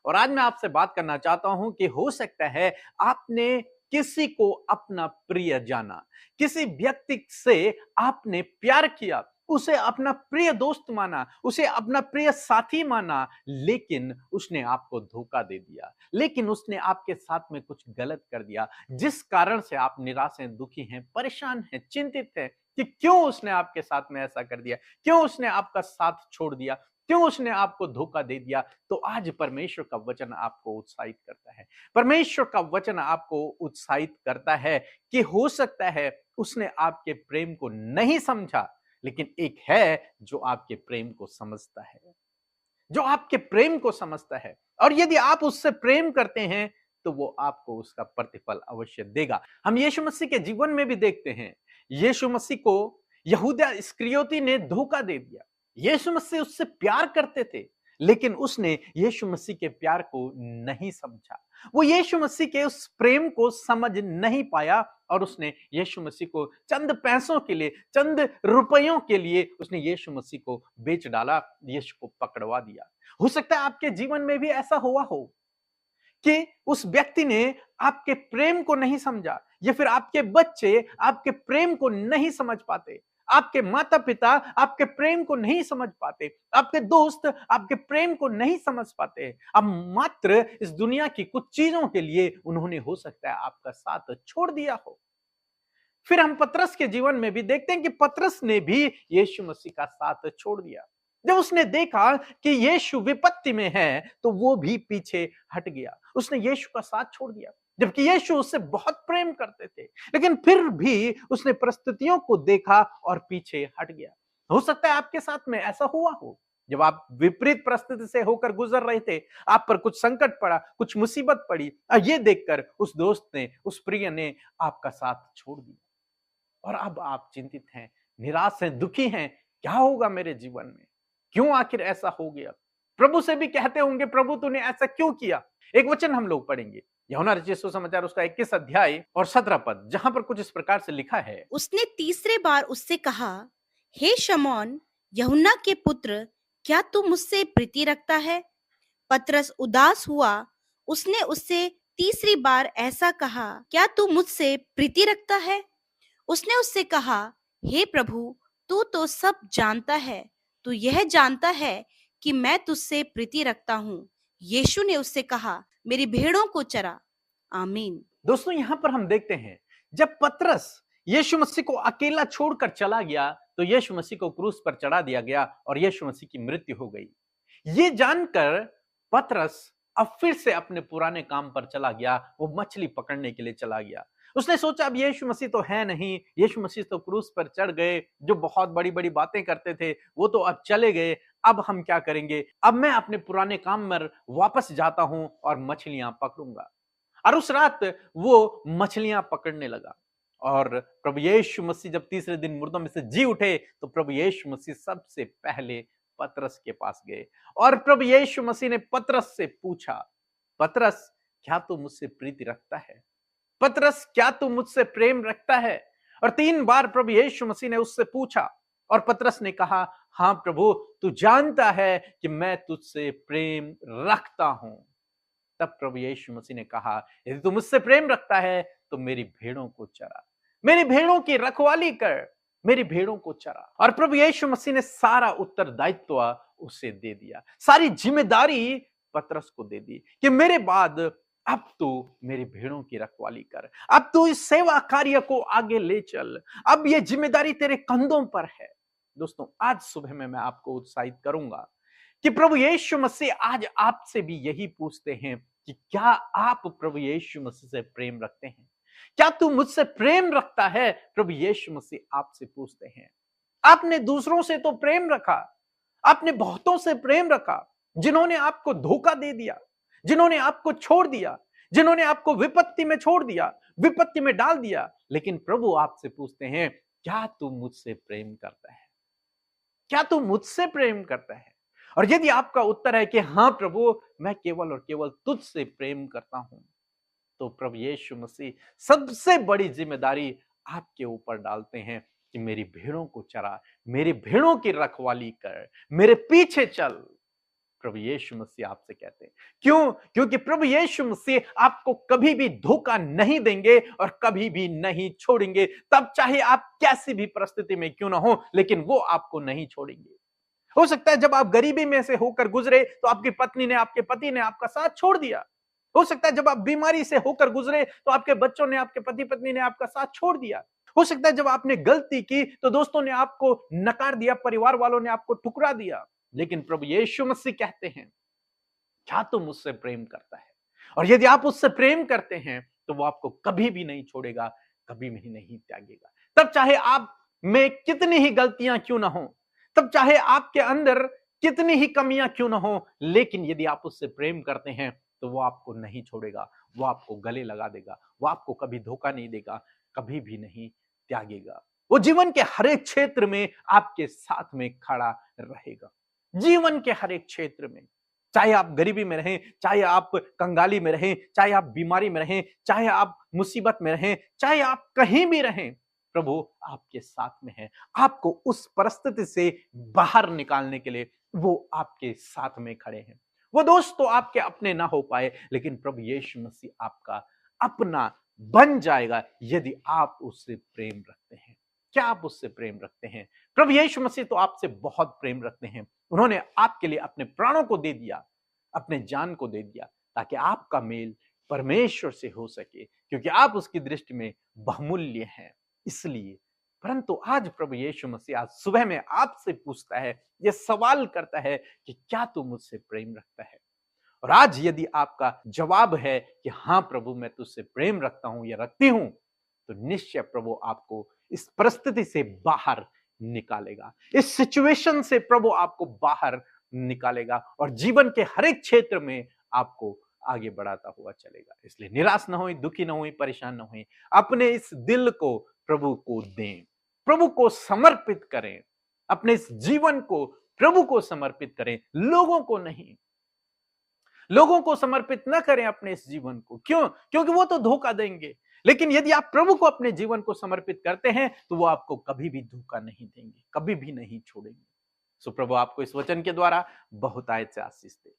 और आज मैं आपसे बात करना चाहता हूं कि हो सकता है आपने किसी को अपना प्रिय जाना, किसी व्यक्ति से आपने प्यार किया, उसे अपना प्रिय दोस्त माना, उसे अपना प्रिय साथी माना, लेकिन उसने आपको धोखा दे दिया, लेकिन उसने आपके साथ में कुछ गलत कर दिया, जिस कारण से आप निराश हैं, दुखी हैं, परेशान हैं, चिंतित हैं कि क्यों उसने आपके साथ में ऐसा कर दिया, क्यों उसने आपका साथ छोड़ दिया, क्यों उसने आपको धोखा दे दिया। तो आज परमेश्वर का वचन आपको उत्साहित करता है, परमेश्वर का वचन आपको उत्साहित करता है कि हो सकता है उसने आपके प्रेम को नहीं समझा, लेकिन एक है जो आपके प्रेम को समझता है, जो आपके प्रेम को समझता है, और यदि आप उससे प्रेम करते हैं तो वो आपको उसका प्रतिफल अवश्य देगा। हम यीशु मसीह के जीवन में भी देखते हैं, यीशु मसीह को यहूदा इस्करियोती ने धोखा दे दिया। यीशु मसीह उससे प्यार करते थे, लेकिन उसने यीशु मसीह के प्यार को नहीं समझा, वो यीशु मसीह के उस प्रेम को समझ नहीं पाया, और उसने यीशु मसीह को चंद पैसों के लिए, चंद रुपयों के लिए उसने यीशु मसीह को बेच डाला, यीशु को पकड़वा दिया। हो सकता है आपके जीवन में भी ऐसा हुआ हो कि उस व्यक्ति ने आपके प्रेम को नहीं समझा, या फिर आपके बच्चे आपके प्रेम को नहीं समझ पाते, आपके माता पिता आपके प्रेम को नहीं समझ पाते, आपके दोस्त आपके प्रेम को नहीं समझ पाते। अब मात्र इस दुनिया की कुछ चीजों के लिए उन्होंने हो सकता है आपका साथ छोड़ दिया हो। फिर हम पतरस के जीवन में भी देखते हैं कि पतरस ने भी यीशु मसीह का साथ छोड़ दिया। जब उसने देखा कि यीशु विपत्ति में है, तो वो भी पीछे हट गया, उसने यीशु का साथ छोड़ दिया, जबकि यीशु उससे बहुत प्रेम करते थे, लेकिन फिर भी उसने परिस्थितियों को देखा और पीछे हट गया। हो सकता है आपके साथ में ऐसा हुआ हो, जब आप विपरीत परिस्थिति से होकर गुजर रहे थे, आप पर कुछ संकट पड़ा, कुछ मुसीबत पड़ी, और ये देखकर उस दोस्त ने, उस प्रिय ने आपका साथ छोड़ दिया, और अब आप चिंतित हैं, निराश हैं, दुखी हैं, क्या होगा मेरे जीवन में, क्यों आखिर ऐसा हो गया। प्रभु से भी कहते होंगे, प्रभु तूने ऐसा क्यों किया। एक वचन हम लोग पढ़ेंगे, यूहन्ना रचित सुसमाचार उसका 21 अध्याय और 17 पद, जहां पर कुछ इस प्रकार से लिखा है। उसने तीसरे बार उससे कहा, हे शमौन, यूहन्ना के पुत्र, क्या तू मुझसे प्रीति रखता है? पतरस उदास हुआ। उसने उससे तीसरी बार ऐसा कहा, क्या तू मुझसे प्रीति रखता है? उसने उससे कहा, हे प्रभु, तू तो सब जानता है, तू यह जानता है कि मैं तुझसे प्रीति रखता हूँ। यीशु ने उससे कहा, मेरी भेड़ों को चरा। आमीन। दोस्तों, यहां पर हम देखते हैं, जब पतरस यीशु मसीह को अकेला छोड़कर चला गया, तो यीशु मसीह को क्रूस पर चढ़ा दिया गया और यीशु मसीह की मृत्यु हो गई। ये जानकर पतरस अब फिर से अपने पुराने काम पर चला गया, वो मछली पकड़ने के लिए चला गया। उसने सोचा अब यीशु मसीह तो है नहीं, यीशु मसीह तो क्रूस पर चढ़ गए, जो बहुत बड़ी बड़ी बातें करते थे वो तो अब चले गए, अब हम क्या करेंगे, अब मैं अपने पुराने काम में वापस जाता हूं और मछलियां पकड़ूंगा। और उस रात वो मछलियां पकड़ने लगा, और प्रभु यीशु मसीह जब तीसरे दिन मुर्दों में से जी उठे, तो प्रभु यीशु मसीह सबसे पहले पतरस के पास गए, और प्रभु यीशु मसीह ने पतरस से पूछा, पतरस, क्या तू मुझसे प्रीति रखता है? पतरस, क्या तू मुझसे प्रेम रखता है? और 3 बार प्रभु यीशु मसीह ने उससे पूछा, और पतरस ने कहा, हां प्रभु, तू जानता है कि मैं तुझसे प्रेम रखता हूं। तब प्रभु यीशु मसीह ने कहा, यदि तू मुझसे प्रेम रखता है तो मेरी भेड़ों को चरा, मेरी भेड़ों की रखवाली कर, मेरी भेड़ों को चरा। और प्रभु यीशु मसीह ने सारा उत्तरदायित्व उसे दे दिया, सारी जिम्मेदारी पतरस को दे दी कि मेरे बाद अब तू मेरी भेड़ों की रखवाली कर, अब तू इस सेवा कार्य को आगे ले चल, अब ये जिम्मेदारी तेरे कंधों पर है। दोस्तों, आज सुबह में मैं आपको उत्साहित करूंगा कि प्रभु यीशु मसीह आज आपसे भी यही पूछते हैं कि क्या आप प्रभु यीशु मसीह से प्रेम रखते हैं? क्या तू मुझसे प्रेम रखता है? प्रभु यीशु मसीह आपसे पूछते हैं। आपने दूसरों से तो प्रेम रखा, आपने बहुतों से प्रेम रखा, जिन्होंने आपको धोखा दे दिया, जिन्होंने आपको छोड़ दिया, जिन्होंने आपको विपत्ति में छोड़ दिया, विपत्ति में डाल दिया, लेकिन प्रभु आपसे पूछते हैं, क्या तू मुझसे प्रेम करता है? क्या तू मुझसे प्रेम करता है? और यदि आपका उत्तर है कि हां प्रभु, मैं केवल और केवल तुझसे प्रेम करता हूं, तो प्रभु यीशु मसीह सबसे बड़ी जिम्मेदारी आपके ऊपर डालते हैं कि मेरी भेड़ों को चरा, मेरी भेड़ों की रखवाली कर, मेरे पीछे चल। प्रभु यीशु मसीह आपसे कहते हैं। क्यों? क्योंकि प्रभु यीशु मसीह आपको कभी भी धोखा नहीं देंगे और कभी भी नहीं छोड़ेंगे। तब चाहे आप कैसी भी परिस्थिति में क्यों ना हो, लेकिन वो आपको नहीं छोड़ेंगे। हो सकता है जब आप गरीबी में से होकर गुजरे तो आपकी पत्नी ने, आपके पति ने आपका साथ छोड़ दिया। हो सकता है जब आप बीमारी से होकर गुजरे तो आपके बच्चों ने, आपके पति पत्नी ने आपका साथ छोड़ दिया। हो सकता है जब आपने गलती की तो दोस्तों ने आपको नकार दिया, परिवार वालों ने आपको ठुकरा दिया। लेकिन प्रभु यीशु मसीह कहते हैं, क्या तुम उससे प्रेम करता है? और यदि आप उससे प्रेम करते हैं तो वो आपको कभी भी नहीं छोड़ेगा, कभी भी नहीं त्यागेगा। तब चाहे आप में कितनी ही गलतियां क्यों ना हो, तब चाहे आपके अंदर कितनी ही कमियां क्यों ना हो, लेकिन यदि आप उससे प्रेम करते हैं तो वो आपको नहीं छोड़ेगा, वो आपको गले लगा देगा, वो आपको कभी धोखा नहीं देगा, कभी भी नहीं त्यागेगा। वो जीवन के हर एक क्षेत्र में आपके साथ में खड़ा रहेगा। जीवन के हर एक क्षेत्र में, चाहे आप गरीबी में रहें, चाहे आप कंगाली में रहें, चाहे आप बीमारी में रहें, चाहे आप मुसीबत में रहें, चाहे आप कहीं भी रहें, प्रभु आपके साथ में है। आपको उस परिस्थिति से बाहर निकालने के लिए वो आपके साथ में खड़े हैं। वो दोस्त तो आपके अपने ना हो पाए, लेकिन प्रभु यीशु मसीह आपका अपना बन जाएगा यदि आप उससे प्रेम रखते हैं। क्या आप उससे प्रेम रखते हैं? प्रभु यीशु मसीह तो आपसे बहुत प्रेम रखते हैं। उन्होंने आपके लिए अपने प्राणों को दे दिया, अपने जान को दे दिया, ताकि आपका मेल परमेश्वर से हो सके, क्योंकि आप उसकी दृष्टि में बहुमूल्य हैं। इसलिए परंतु आज प्रभु यीशु मसीह आज सुबह में आपसे पूछता है, यह सवाल करता है कि क्या तू मुझसे प्रेम रखता है? और आज यदि आपका जवाब है कि हाँ प्रभु, मैं तुझसे प्रेम रखता हूं या रखती हूं, तो निश्चय प्रभु आपको इस परिस्थिति से बाहर निकालेगा, इस सिचुएशन से प्रभु आपको बाहर निकालेगा और जीवन के हर एक क्षेत्र में आपको आगे बढ़ाता हुआ चलेगा। इसलिए निराश ना होए, दुखी ना होए, परेशान ना होए। अपने इस दिल को प्रभु को दें, प्रभु को समर्पित करें, अपने इस जीवन को प्रभु को समर्पित करें, लोगों को नहीं। लोगों को समर्पित न करें अपने इस जीवन को। क्यों? क्योंकि वो तो धोखा देंगे। लेकिन यदि आप प्रभु को अपने जीवन को समर्पित करते हैं तो वो आपको कभी भी धोखा नहीं देंगे, कभी भी नहीं छोड़ेंगे। सो प्रभु आपको इस वचन के द्वारा बहुत आयत से आशीष दे।